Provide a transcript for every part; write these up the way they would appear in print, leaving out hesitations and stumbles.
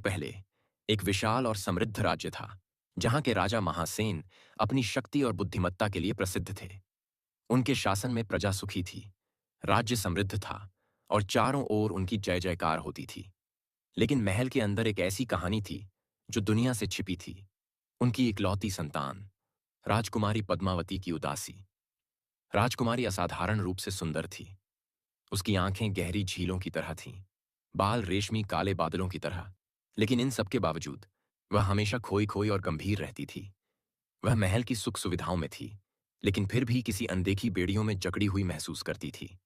पहले एक विशाल और समृद्ध राज्य था, जहां के राजा महासेन अपनी शक्ति और बुद्धिमत्ता के लिए प्रसिद्ध थे। उनके शासन में प्रजा सुखी थी, राज्य समृद्ध था और चारों ओर उनकी जय जयकार होती थी। लेकिन महल के अंदर एक ऐसी कहानी थी जो दुनिया से छिपी थी। उनकी इकलौती संतान, राजकुमारी पद्मावती की उदासी। राजकुमारी असाधारण रूप से सुंदर थी। उसकी आंखें गहरी झीलों की तरह थीं, बाल रेशमी काले बादलों की तरह। लेकिन इन सब के बावजूद वह हमेशा खोई खोई और गंभीर रहती थी। वह महल की सुख सुविधाओं में थी, लेकिन फिर भी किसी अनदेखी बेड़ियों में जकड़ी हुई महसूस करती थी।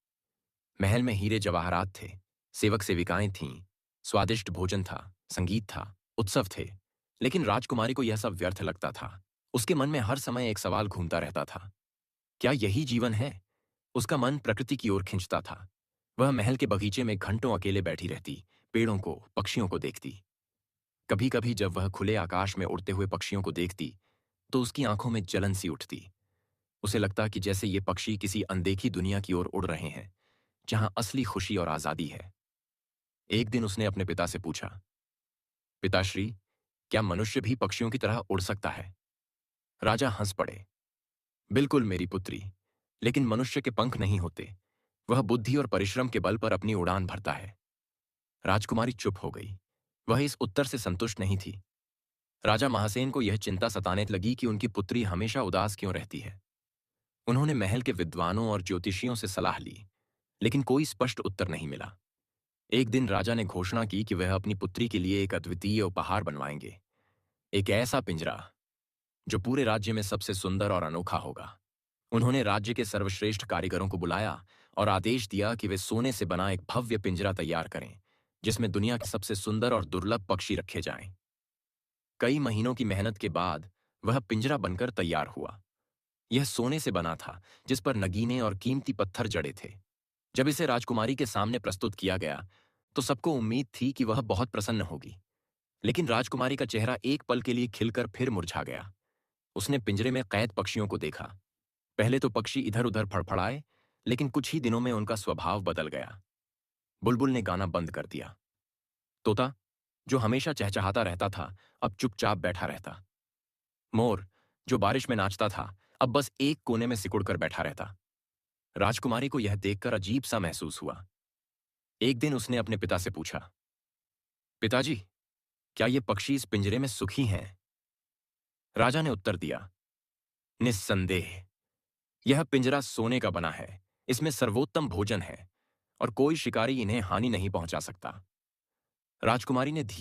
महल में हीरे जवाहरात थे, सेवक सेविकाएं थीं, स्वादिष्ट भोजन था, संगीत था, उत्सव थे। लेकिन राजकुमारी को यह सब व्यर्थ लगता था। उसके मन में हर समय एक सवाल घूमता रहता था, क्या यही जीवन है? उसका मन प्रकृति की ओर खिंचता था। वह महल के बगीचे में घंटों अकेले बैठी रहती, पेड़ों को, पक्षियों को देखती। कभी कभी जब वह खुले आकाश में उड़ते हुए पक्षियों को देखती, तो उसकी आंखों में जलन सी उठती। उसे लगता कि जैसे ये पक्षी किसी अनदेखी दुनिया की ओर उड़ रहे हैं, जहां असली खुशी और आजादी है। एक दिन उसने अपने पिता से पूछा, पिताश्री, क्या मनुष्य भी पक्षियों की तरह उड़ सकता है? राजा हंस पड़े। बिल्कुल मेरी पुत्री, लेकिन मनुष्य के पंख नहीं होते। वह बुद्धि और परिश्रम के बल पर अपनी उड़ान भरता है। राजकुमारी चुप हो गई। वह इस उत्तर से संतुष्ट नहीं थी। राजा महासेन को यह चिंता सताने लगी कि उनकी पुत्री हमेशा उदास क्यों रहती है। उन्होंने महल के विद्वानों और ज्योतिषियों से सलाह ली, लेकिन कोई स्पष्ट उत्तर नहीं मिला। एक दिन राजा ने घोषणा की कि वह अपनी पुत्री के लिए एक अद्वितीय उपहार बनवाएंगे, एक ऐसा पिंजरा जो पूरे राज्य में सबसे सुंदर और अनोखा होगा। उन्होंने राज्य के सर्वश्रेष्ठ कारीगरों को बुलाया और आदेश दिया कि वे सोने से बना एक भव्य पिंजरा तैयार करें, जिसमें दुनिया के सबसे सुंदर और दुर्लभ पक्षी रखे जाएं। कई महीनों की मेहनत के बाद वह पिंजरा बनकर तैयार हुआ। यह सोने से बना था, जिस पर नगीने और कीमती पत्थर जड़े थे। जब इसे राजकुमारी के सामने प्रस्तुत किया गया, तो सबको उम्मीद थी कि वह बहुत प्रसन्न होगी। लेकिन राजकुमारी का चेहरा एक पल के लिए खिलकर फिर मुरझा गया। उसने पिंजरे में कैद पक्षियों को देखा। पहले तो पक्षी इधर उधर फड़फड़ाए, लेकिन कुछ ही दिनों में उनका स्वभाव बदल गया। बुलबुल ने गाना बंद कर दिया। तोता, जो हमेशा चहचहाता रहता था, अब चुपचाप बैठा रहता। मोर, जो बारिश में नाचता था, अब बस एक कोने में सिकुड़कर बैठा रहता। राजकुमारी को यह देखकर अजीब सा महसूस हुआ। एक दिन उसने अपने पिता से पूछा, पिताजी, क्या ये पक्षी इस पिंजरे में सुखी हैं? राजा ने उत्तर दिया, निस्संदेह। यह पिंजरा सोने का बना है, इसमें सर्वोत्तम भोजन है और कोई शिकारी इन्हें हानि नहीं पहुंचा सकता। राजकुमारी ने धीरे